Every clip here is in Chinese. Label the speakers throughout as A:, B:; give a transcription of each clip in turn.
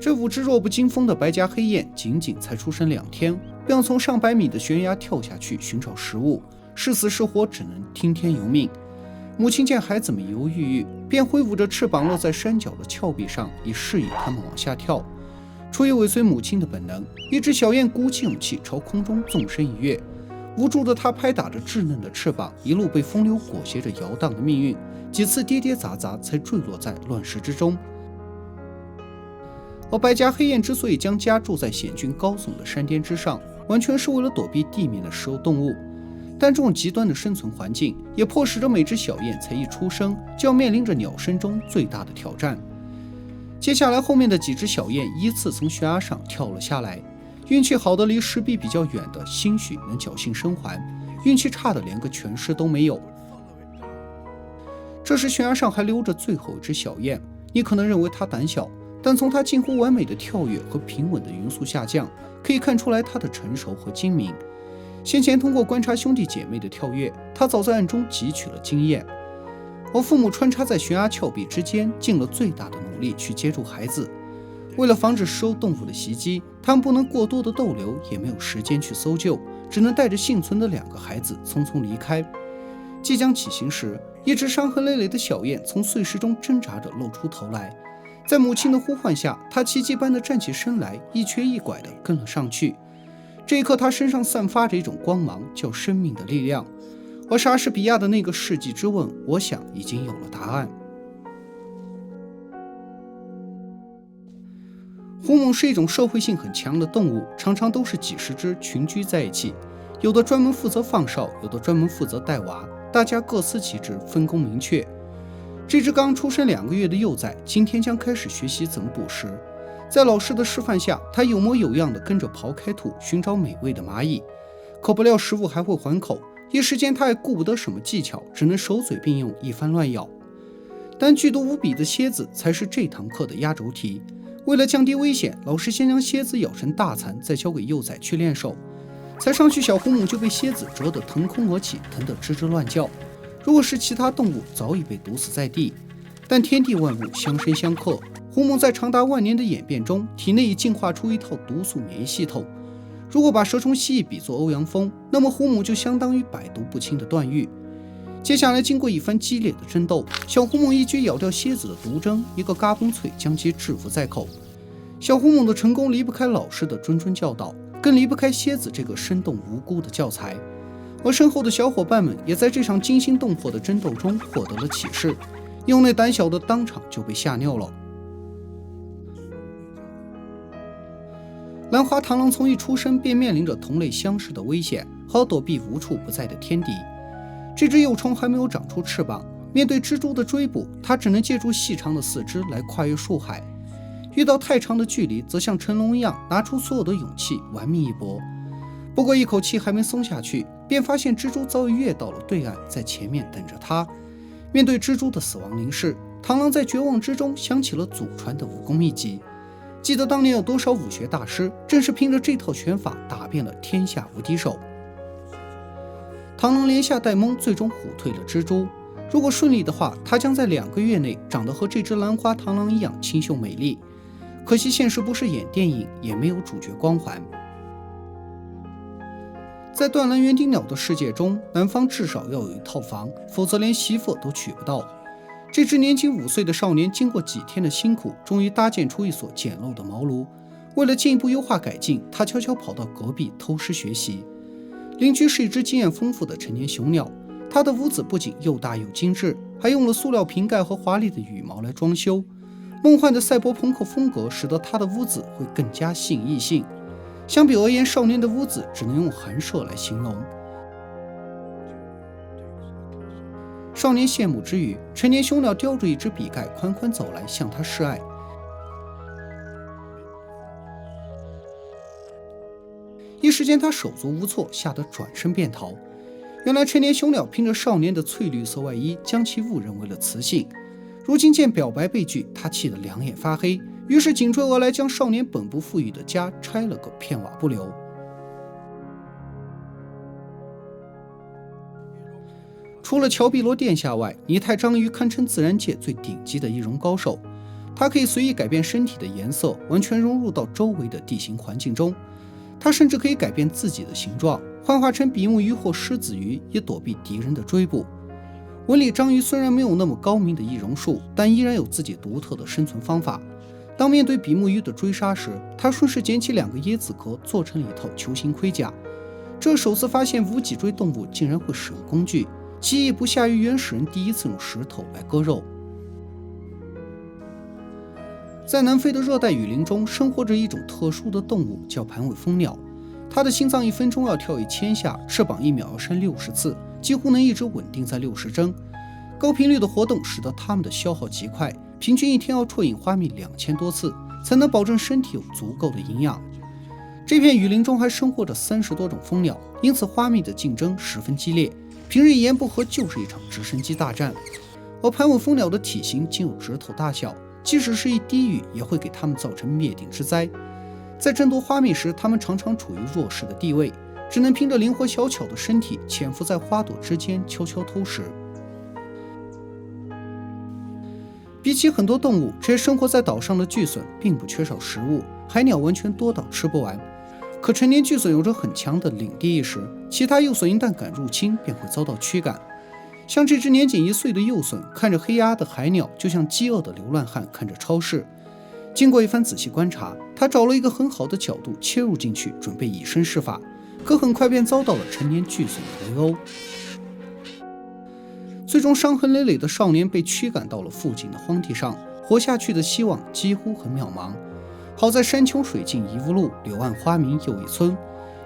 A: 这5只弱不禁风的白颊黑雁仅仅才出生2天，便要从上百米的悬崖跳下去寻找食物，是死是活只能听天由命。母亲见孩子们犹犹豫豫，便挥舞着翅膀落在山脚的峭壁上，以示意他们往下跳。出于尾随母亲的本能，一只小雁鼓起勇气朝空中纵身一跃。无助的它拍打着稚嫩的翅膀，一路被风流裹挟着摇荡的命运，几次跌跌砸砸才坠落在乱石之中。而白颊黑雁之所以将家住在险峻高耸的山巅之上，完全是为了躲避地面的食肉动物。但这种极端的生存环境，也迫使着每只小雁才一出生就要面临着鸟生中最大的挑战。接下来，后面的几只小雁依次从悬崖上跳了下来，运气好的离石壁比较远的，兴许能侥幸生还；运气差的连个全尸都没有。这时，悬崖上还留着最后一只小雁，你可能认为它胆小，但从它近乎完美的跳跃和平稳的匀速下降，可以看出来它的成熟和精明。先前通过观察兄弟姐妹的跳跃，他早在暗中汲取了经验。而父母穿插在悬崖峭壁之间，尽了最大的努力去接住孩子。为了防止食肉动物的袭击，他们不能过多的逗留，也没有时间去搜救，只能带着幸存的2个孩子匆匆离开。即将起行时，一只伤痕累累的小雁从碎石中挣扎着露出头来，在母亲的呼唤下，它奇迹般的站起身来，一瘸一拐地跟了上去。这一刻，他身上散发着一种光芒，叫生命的力量。而莎士比亚的那个世纪之吻，我想已经有了答案。狐獴是一种社会性很强的动物，常常都是几十只群居在一起，有的专门负责放哨，有的专门负责带娃，大家各司其职，分工明确。这只刚出生2个月的幼崽，今天将开始学习怎么捕食。在老师的示范下，他有模有样地跟着刨开土，寻找美味的蚂蚁。可不料食物还会还口，一时间他也顾不得什么技巧，只能手嘴并用，一番乱咬。但剧毒无比的蝎子才是这堂课的压轴题。为了降低危险，老师先将蝎子咬成大蚕，再交给幼崽去练手。才上去，小狐獴就被蝎子啄得腾空而起，疼得吱吱乱叫。如果是其他动物，早已被毒死在地。但天地万物相生相克，狐獴在长达万年的演变中，体内已进化出一套毒素免疫系统。如果把蛇虫蜥蜴比作欧阳锋，那么狐獴就相当于百毒不侵的段誉。接下来，经过一番激烈的争斗，小狐獴一举咬掉蝎子的毒针，一个嘎嘣脆将其制服在口。小狐獴的成功离不开老师的谆谆教导，更离不开蝎子这个生动无辜的教材。而身后的小伙伴们也在这场惊心动魄的争斗中获得了启示，幼内胆小的当场就被吓尿了。兰花螳螂从一出生便面临着同类相似的危险和躲避无处不在的天敌。这只幼虫还没有长出翅膀，面对蜘蛛的追捕，它只能借助细长的四肢来跨越树海。遇到太长的距离，则像成龙一样拿出所有的勇气玩命一搏。不过一口气还没松下去，便发现蜘蛛早已跃到了对岸，在前面等着它。面对蜘蛛的死亡临视，螳螂在绝望之中想起了祖传的武功秘籍。记得当年有多少武学大师正是凭着这套拳法打遍了天下无敌手。螳螂连下带蒙，最终唬退了蜘蛛。如果顺利的话，它将在2个月内长得和这只兰花螳螂一样清秀美丽。可惜现实不是演电影，也没有主角光环。在断蓝园丁鸟的世界中，男方至少要有一套房，否则连媳妇都娶不到。这只年仅5岁的少年，经过几天的辛苦，终于搭建出一所简陋的茅庐。为了进一步优化改进，他悄悄跑到隔壁偷师学习。邻居是一只经验丰富的成年雄鸟，它的屋子不仅又大又精致，还用了塑料瓶盖和华丽的羽毛来装修。梦幻的赛博朋克风格使得它的屋子会更加吸引异性。相比而言，少年的屋子只能用寒舍来形容。少年羡慕之余，成年雄鸟叼着一支笔盖款款走来向他示爱。一时间他手足无措，吓得转身便逃。原来成年雄鸟凭着少年的翠绿色外衣将其误认为了雌性，如今见表白被拒，他气得两眼发黑，于是紧追而来，将少年本不富裕的家拆了个片瓦不留。除了乔碧罗殿下外，拟态章鱼堪称自然界最顶级的易容高手。它可以随意改变身体的颜色，完全融入到周围的地形环境中。它甚至可以改变自己的形状，幻化成比目鱼或狮子鱼，以躲避敌人的追捕。纹理章鱼虽然没有那么高明的易容术，但依然有自己独特的生存方法。当面对比目鱼的追杀时，它顺势捡起2个椰子壳，做成了一套球形盔甲。这首次发现无脊椎动物竟然会使用工具，其意不下于原始人第一次用石头来割肉。在南非的热带雨林中，生活着一种特殊的动物，叫盘尾蜂鸟。它的心脏1分钟要跳1000下，翅膀1秒要扇60次，几乎能一直稳定在60帧。高频率的活动使得它们的消耗极快，平均1天要啜饮花蜜2000多次，才能保证身体有足够的营养。这片雨林中还生活着30多种蜂鸟，因此花蜜的竞争十分激烈，平日一言不合就是一场直升机大战。而盘尾蜂鸟的体型仅有指头大小，即使是一滴雨也会给它们造成灭顶之灾。在争夺花蜜时，它们常常处于弱势的地位，只能凭着灵活小巧的身体潜伏在花朵之间悄悄偷食。比起很多动物，这些生活在岛上的巨隼并不缺少食物，海鸟完全多到吃不完。可成年巨隼有着很强的领地意识，其他幼隼一旦敢入侵，便会遭到驱赶。像这只年仅1岁的幼隼，看着黑压的海鸟，就像饥饿的流浪汉看着超市。经过一番仔细观察，他找了一个很好的角度切入进去，准备以身试法，可很快便遭到了成年巨隼的围殴。最终伤痕累累的少年被驱赶到了附近的荒地上，活下去的希望几乎很渺茫。好在山穷水尽疑无路，柳暗花明又一村。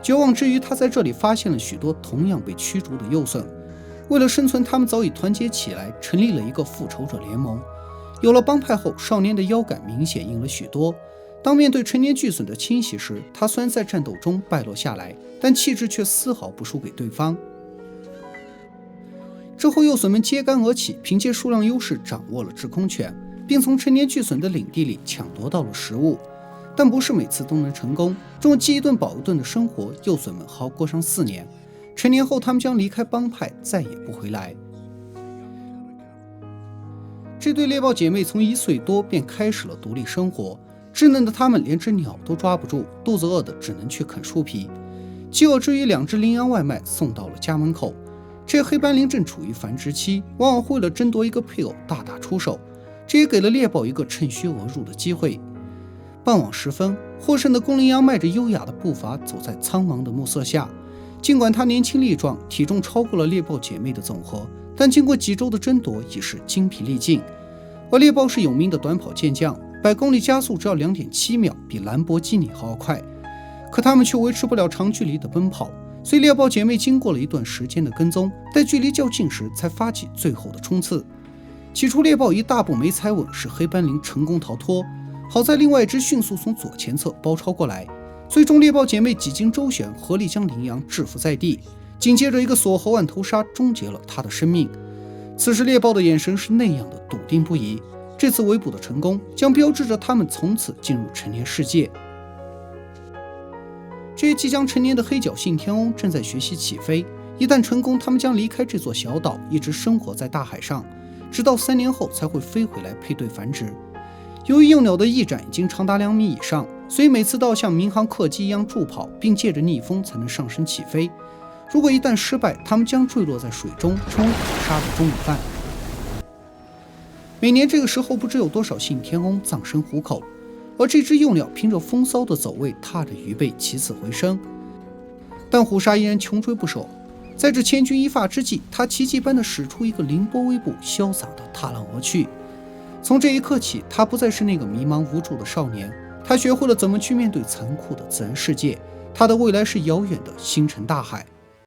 A: 绝望之余，他在这里发现了许多同样被驱逐的幼隼。为了生存，他们早已团结起来，成立了一个复仇者联盟。有了帮派后，少年的腰杆明显硬了许多。当面对成年巨隼的侵袭时，他虽然在战斗中败落下来，但气质却丝毫不输给对方。之后，幼隼们揭竿而起，凭借数量优势掌握了制空权，并从成年巨隼的领地里抢夺到了食物。但不是每次都能成功，这种饥一顿饱一顿的生活，幼隼们好过上4年。成年后，他们将离开帮派，再也不回来。这对猎豹姐妹从1岁多便开始了独立生活，稚嫩的她们连只鸟都抓不住，肚子饿的只能去啃树皮。饥饿之余，2只羚羊外卖送到了家门口。这黑斑羚正处于繁殖期，往往会为了争夺一个配偶大打出手，这也给了猎豹一个趁虚而入的机会。傍晚时分，获胜的公羚羊迈着优雅的步伐走在苍茫的暮色下。尽管它年轻力壮，体重超过了猎豹姐妹的总和，但经过几周的争夺，已是精疲力尽。而猎豹是有名的短跑健将，100公里加速只要2.7秒，比兰博基尼还要快。可它们却维持不了长距离的奔跑，所以猎豹姐妹经过了一段时间的跟踪，在距离较近时才发起最后的冲刺。起初猎豹一大步没踩稳，使黑斑羚成功逃脱。好在另外一只迅速从左前侧包抄过来，最终猎豹姐妹几经周旋，合力将羚羊制服在地。紧接着一个锁喉腕头杀终结了他的生命。此时猎豹的眼神是那样的笃定不移，这次围捕的成功将标志着他们从此进入成年世界。这些即将成年的黑脚信天翁正在学习起飞，一旦成功，他们将离开这座小岛，一直生活在大海上，直到3年后才会飞回来配对繁殖。由于幼鸟的翼展已经长达2米以上，所以每次都要像民航客机一样助跑，并借着逆风才能上升起飞。如果一旦失败，它们将坠落在水中，成为捕杀的中午饭。每年这个时候，不知有多少信天翁葬身虎口，而这只幼鸟凭着风骚的走位，踏着鱼背起死回生。但虎鲨依然穷追不舍，在这千钧一发之际，它奇迹般地使出一个凌波微步，潇洒地踏浪而去。从这一刻起，他不再是那个迷茫无助的少年，他学会了怎么去面对残酷的自然世界。他的未来是遥远的星辰大海。